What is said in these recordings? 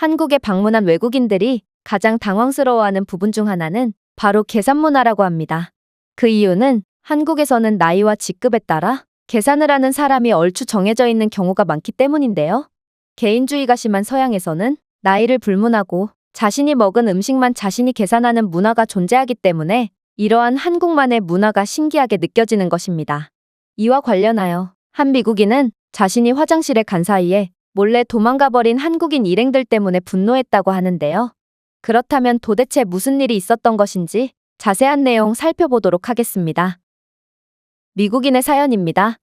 한국에 방문한 외국인들이 가장 당황스러워하는 부분 중 하나는 바로 계산 문화라고 합니다. 그 이유는 한국에서는 나이와 직급에 따라 계산을 하는 사람이 얼추 정해져 있는 경우가 많기 때문인데요. 개인주의가 심한 서양에서는 나이를 불문하고 자신이 먹은 음식만 자신이 계산하는 문화가 존재하기 때문에 이러한 한국만의 문화가 신기하게 느껴지는 것입니다. 이와 관련하여 한 미국인은 자신이 화장실에 간 사이에 몰래 도망가버린 한국인 일행들 때문에 분노했다고 하는데요. 그렇다면 도대체 무슨 일이 있었던 것인지 자세한 내용 살펴보도록 하겠습니다. 미국인의 사연입니다.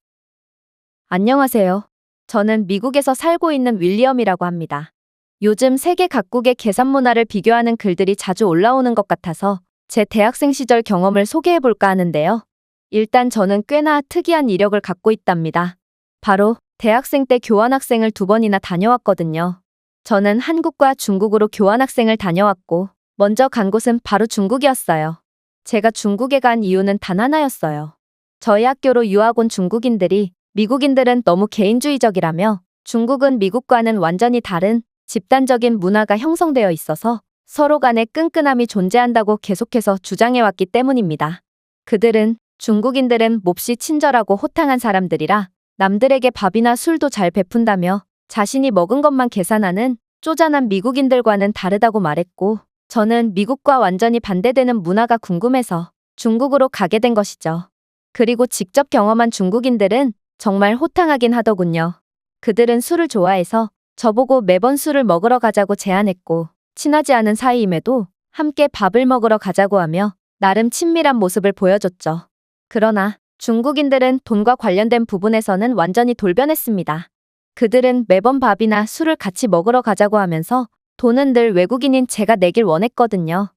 안녕하세요. 저는 미국에서 살고 있는 윌리엄이라고 합니다. 요즘 세계 각국의 계산 문화를 비교하는 글들이 자주 올라오는 것 같아서 제 대학생 시절 경험을 소개해볼까 하는데요. 일단 저는 꽤나 특이한 이력을 갖고 있답니다. 바로 대학생 때 교환학생을 2번이나 다녀왔거든요. 저는 한국과 중국으로 교환학생을 다녀왔고 먼저 간 곳은 바로 중국이었어요. 제가 중국에 간 이유는 단 하나였어요. 저희 학교로 유학 온 중국인들이 미국인들은 너무 개인주의적이라며 중국은 미국과는 완전히 다른 집단적인 문화가 형성되어 있어서 서로 간에 끈끈함이 존재한다고 계속해서 주장해왔기 때문입니다. 그들은 중국인들은 몹시 친절하고 호탕한 사람들이라 남들에게 밥이나 술도 잘 베푼다며 자신이 먹은 것만 계산하는 쪼잔한 미국인들과는 다르다고 말했고 저는 미국과 완전히 반대되는 문화가 궁금해서 중국으로 가게 된 것이죠. 그리고 직접 경험한 중국인들은 정말 호탕하긴 하더군요. 그들은 술을 좋아해서 저보고 매번 술을 먹으러 가자고 제안했고 친하지 않은 사이임에도 함께 밥을 먹으러 가자고 하며 나름 친밀한 모습을 보여줬죠. 그러나 중국인들은 돈과 관련된 부분에서는 완전히 돌변했습니다. 그들은 매번 밥이나 술을 같이 먹으러 가자고 하면서 돈은 늘 외국인인 제가 내길 원했거든요.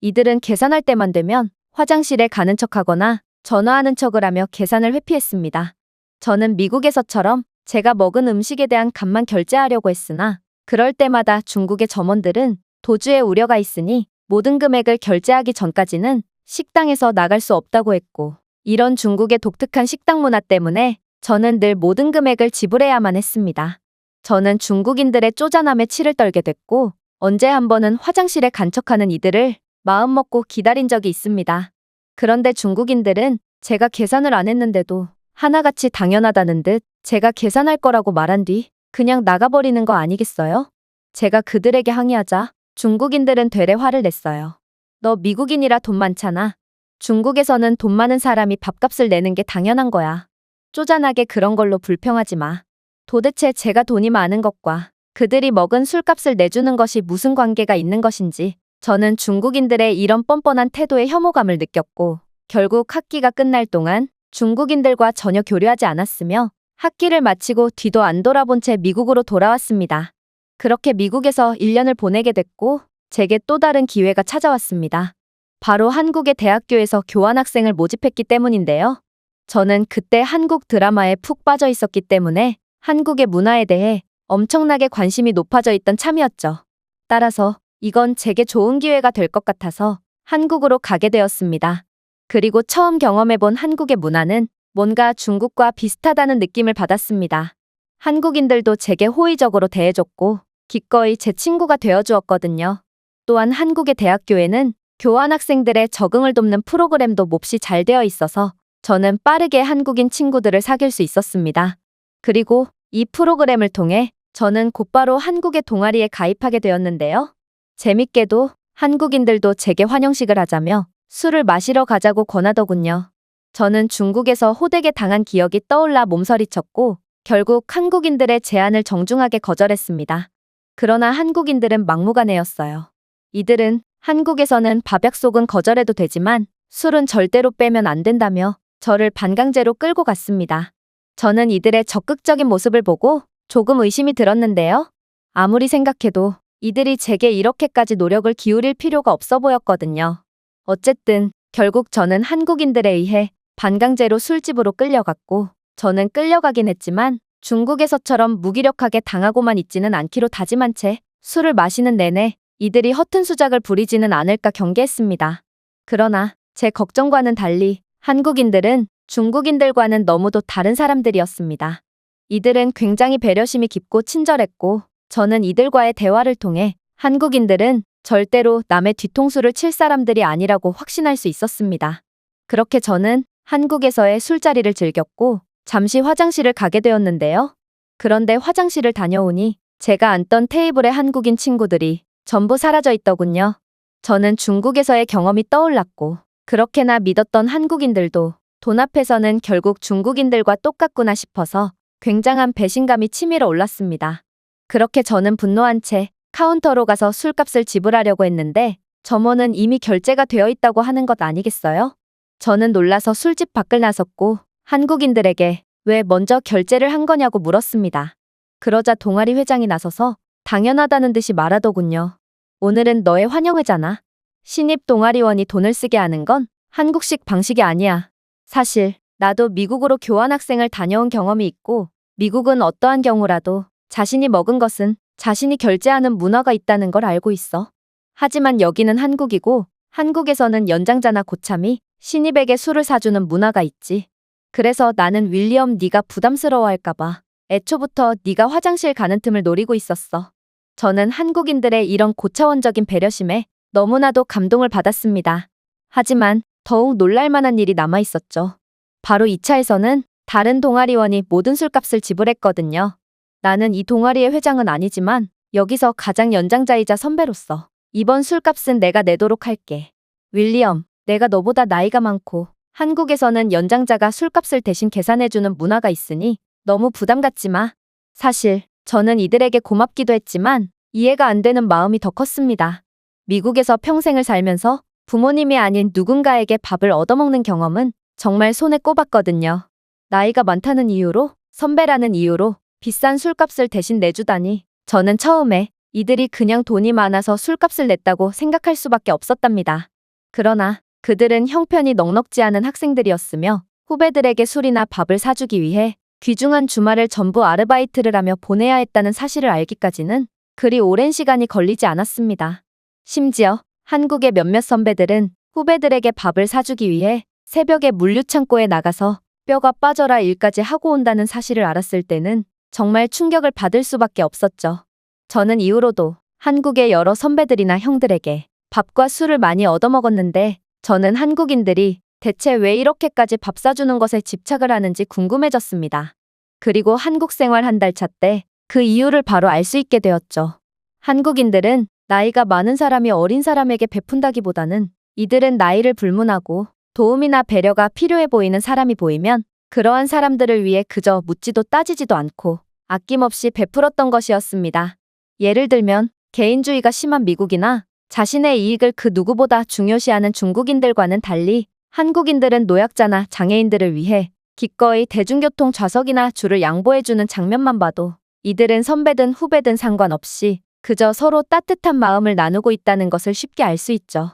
이들은 계산할 때만 되면 화장실에 가는 척하거나 전화하는 척을 하며 계산을 회피했습니다. 저는 미국에서처럼 제가 먹은 음식에 대한 값만 결제하려고 했으나 그럴 때마다 중국의 점원들은 도주의 우려가 있으니 모든 금액을 결제하기 전까지는 식당에서 나갈 수 없다고 했고 이런 중국의 독특한 식당 문화 때문에 저는 늘 모든 금액을 지불해야만 했습니다. 저는 중국인들의 쪼잔함에 치를 떨게 됐고 언제 한 번은 화장실에 간 척하는 이들을 마음먹고 기다린 적이 있습니다. 그런데 중국인들은 제가 계산을 안 했는데도 하나같이 당연하다는 듯 제가 계산할 거라고 말한 뒤 그냥 나가버리는 거 아니겠어요? 제가 그들에게 항의하자 중국인들은 되레 화를 냈어요. 너 미국인이라 돈 많잖아. 중국에서는 돈 많은 사람이 밥값을 내는 게 당연한 거야. 쪼잔하게 그런 걸로 불평하지 마. 도대체 제가 돈이 많은 것과 그들이 먹은 술값을 내주는 것이 무슨 관계가 있는 것인지 저는 중국인들의 이런 뻔뻔한 태도에 혐오감을 느꼈고 결국 학기가 끝날 동안 중국인들과 전혀 교류하지 않았으며 학기를 마치고 뒤도 안 돌아본 채 미국으로 돌아왔습니다. 그렇게 미국에서 1년을 보내게 됐고 제게 또 다른 기회가 찾아왔습니다. 바로 한국의 대학교에서 교환학생을 모집했기 때문인데요. 저는 그때 한국 드라마에 푹 빠져 있었기 때문에 한국의 문화에 대해 엄청나게 관심이 높아져 있던 참이었죠. 따라서 이건 제게 좋은 기회가 될 것 같아서 한국으로 가게 되었습니다. 그리고 처음 경험해본 한국의 문화는 뭔가 중국과 비슷하다는 느낌을 받았습니다. 한국인들도 제게 호의적으로 대해줬고 기꺼이 제 친구가 되어주었거든요. 또한 한국의 대학교에는 교환학생들의 적응을 돕는 프로그램도 몹시 잘 되어 있어서 저는 빠르게 한국인 친구들을 사귈 수 있었습니다. 그리고 이 프로그램을 통해 저는 곧바로 한국의 동아리에 가입하게 되었는데요. 재밌게도 한국인들도 제게 환영식을 하자며 술을 마시러 가자고 권하더군요. 저는 중국에서 호되게 당한 기억이 떠올라 몸서리쳤고 결국 한국인들의 제안을 정중하게 거절했습니다. 그러나 한국인들은 막무가내였어요. 이들은 한국에서는 밥 약속은 거절해도 되지만 술은 절대로 빼면 안 된다며 저를 반강제로 끌고 갔습니다. 저는 이들의 적극적인 모습을 보고 조금 의심이 들었는데요. 아무리 생각해도 이들이 제게 이렇게까지 노력을 기울일 필요가 없어 보였거든요. 어쨌든 결국 저는 한국인들에 의해 반강제로 술집으로 끌려갔고 저는 끌려가긴 했지만 중국에서처럼 무기력하게 당하고만 있지는 않기로 다짐한 채 술을 마시는 내내 이들이 허튼 수작을 부리지는 않을까 경계했습니다. 그러나 제 걱정과는 달리 한국인들은 중국인들과는 너무도 다른 사람들이었습니다. 이들은 굉장히 배려심이 깊고 친절했고 저는 이들과의 대화를 통해 한국인들은 절대로 남의 뒤통수를 칠 사람들이 아니라고 확신할 수 있었습니다. 그렇게 저는 한국에서의 술자리를 즐겼고 잠시 화장실을 가게 되었는데요. 그런데 화장실을 다녀오니 제가 앉던 테이블의 한국인 친구들이 전부 사라져 있더군요. 저는 중국에서의 경험이 떠올랐고 그렇게나 믿었던 한국인들도 돈 앞에서는 결국 중국인들과 똑같구나 싶어서 굉장한 배신감이 치밀어 올랐습니다. 그렇게 저는 분노한 채 카운터로 가서 술값을 지불하려고 했는데 점원은 이미 결제가 되어 있다고 하는 것 아니겠어요? 저는 놀라서 술집 밖을 나섰고 한국인들에게 왜 먼저 결제를 한 거냐고 물었습니다. 그러자 동아리 회장이 나서서 당연하다는 듯이 말하더군요. 오늘은 너의 환영회잖아. 신입 동아리원이 돈을 쓰게 하는 건 한국식 방식이 아니야. 사실 나도 미국으로 교환학생을 다녀온 경험이 있고 미국은 어떠한 경우라도 자신이 먹은 것은 자신이 결제하는 문화가 있다는 걸 알고 있어. 하지만 여기는 한국이고 한국에서는 연장자나 고참이 신입에게 술을 사주는 문화가 있지. 그래서 나는 윌리엄 네가 부담스러워할까봐 애초부터 네가 화장실 가는 틈을 노리고 있었어. 저는 한국인들의 이런 고차원적인 배려심에 너무나도 감동을 받았습니다. 하지만 더욱 놀랄만한 일이 남아있었죠. 바로 2차에서는 다른 동아리원이 모든 술값을 지불했거든요. 나는 이 동아리의 회장은 아니지만 여기서 가장 연장자이자 선배로서 이번 술값은 내가 내도록 할게. 윌리엄, 내가 너보다 나이가 많고 한국에서는 연장자가 술값을 대신 계산해주는 문화가 있으니 너무 부담 갖지 마. 사실 저는 이들에게 고맙기도 했지만 이해가 안 되는 마음이 더 컸습니다. 미국에서 평생을 살면서 부모님이 아닌 누군가에게 밥을 얻어먹는 경험은 정말 손에 꼽았거든요. 나이가 많다는 이유로, 선배라는 이유로 비싼 술값을 대신 내주다니 저는 처음에 이들이 그냥 돈이 많아서 술값을 냈다고 생각할 수밖에 없었답니다. 그러나 그들은 형편이 넉넉지 않은 학생들이었으며 후배들에게 술이나 밥을 사주기 위해 귀중한 주말을 전부 아르바이트를 하며 보내야 했다는 사실을 알기까지는 그리 오랜 시간이 걸리지 않았습니다. 심지어 한국의 몇몇 선배들은 후배들에게 밥을 사주기 위해 새벽에 물류창고에 나가서 뼈가 빠져라 일까지 하고 온다는 사실을 알았을 때는 정말 충격을 받을 수밖에 없었죠. 저는 이후로도 한국의 여러 선배들이나 형들에게 밥과 술을 많이 얻어먹었는데 저는 한국인들이 대체 왜 이렇게까지 밥 사주는 것에 집착을 하는지 궁금해졌습니다. 그리고 한국 생활 한 달 차 때 그 이유를 바로 알 수 있게 되었죠. 한국인들은 나이가 많은 사람이 어린 사람에게 베푼다기보다는 이들은 나이를 불문하고 도움이나 배려가 필요해 보이는 사람이 보이면 그러한 사람들을 위해 그저 묻지도 따지지도 않고 아낌없이 베풀었던 것이었습니다. 예를 들면 개인주의가 심한 미국이나 자신의 이익을 그 누구보다 중요시하는 중국인들과는 달리 한국인들은 노약자나 장애인들을 위해 기꺼이 대중교통 좌석이나 줄을 양보해주는 장면만 봐도 이들은 선배든 후배든 상관없이 그저 서로 따뜻한 마음을 나누고 있다는 것을 쉽게 알 수 있죠.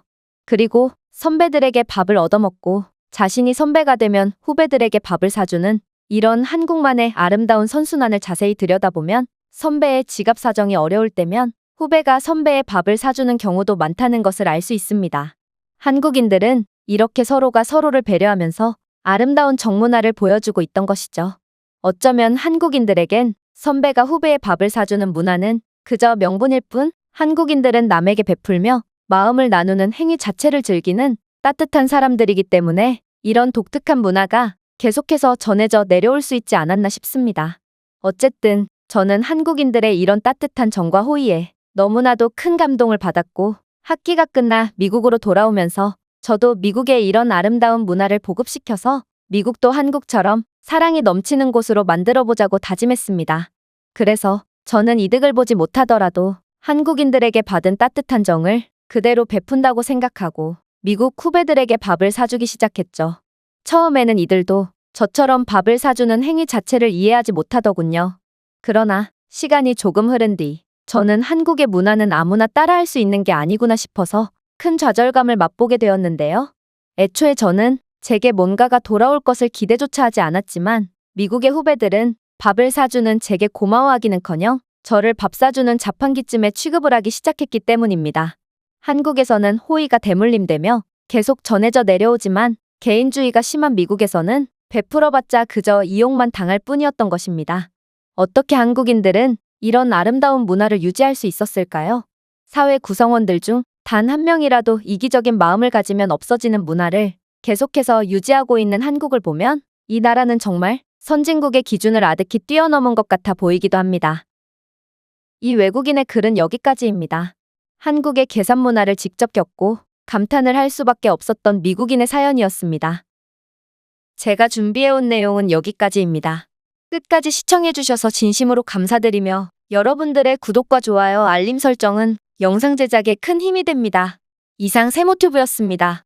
그리고 선배들에게 밥을 얻어먹고 자신이 선배가 되면 후배들에게 밥을 사주는 이런 한국만의 아름다운 선순환을 자세히 들여다보면 선배의 지갑 사정이 어려울 때면 후배가 선배의 밥을 사주는 경우도 많다는 것을 알 수 있습니다. 한국인들은 이렇게 서로가 서로를 배려하면서 아름다운 정문화를 보여주고 있던 것이죠. 어쩌면 한국인들에겐 선배가 후배의 밥을 사주는 문화는 그저 명분일 뿐 한국인들은 남에게 베풀며 마음을 나누는 행위 자체를 즐기는 따뜻한 사람들이기 때문에 이런 독특한 문화가 계속해서 전해져 내려올 수 있지 않았나 싶습니다. 어쨌든 저는 한국인들의 이런 따뜻한 정과 호의에 너무나도 큰 감동을 받았고 학기가 끝나 미국으로 돌아오면서 저도 미국의 이런 아름다운 문화를 보급시켜서 미국도 한국처럼 사랑이 넘치는 곳으로 만들어보자고 다짐했습니다. 그래서 저는 이득을 보지 못하더라도 한국인들에게 받은 따뜻한 정을 그대로 베푼다고 생각하고 미국 후배들에게 밥을 사주기 시작했죠. 처음에는 이들도 저처럼 밥을 사주는 행위 자체를 이해하지 못하더군요. 그러나 시간이 조금 흐른 뒤 저는 한국의 문화는 아무나 따라할 수 있는 게 아니구나 싶어서 큰 좌절감을 맛보게 되었는데요. 애초에 저는 제게 뭔가가 돌아올 것을 기대조차 하지 않았지만 미국의 후배들은 밥을 사주는 제게 고마워하기는커녕 저를 밥 사주는 자판기쯤에 취급을 하기 시작했기 때문입니다. 한국에서는 호의가 대물림되며 계속 전해져 내려오지만 개인주의가 심한 미국에서는 베풀어봤자 그저 이용만 당할 뿐이었던 것입니다. 어떻게 한국인들은 이런 아름다운 문화를 유지할 수 있었을까요? 사회 구성원들 중 단 한 명이라도 이기적인 마음을 가지면 없어지는 문화를 계속해서 유지하고 있는 한국을 보면 이 나라는 정말 선진국의 기준을 아득히 뛰어넘은 것 같아 보이기도 합니다. 이 외국인의 글은 여기까지입니다. 한국의 계산 문화를 직접 겪고 감탄을 할 수밖에 없었던 미국인의 사연이었습니다. 제가 준비해온 내용은 여기까지입니다. 끝까지 시청해주셔서 진심으로 감사드리며 여러분들의 구독과 좋아요, 알림 설정은 영상 제작에 큰 힘이 됩니다. 이상 세모튜브였습니다.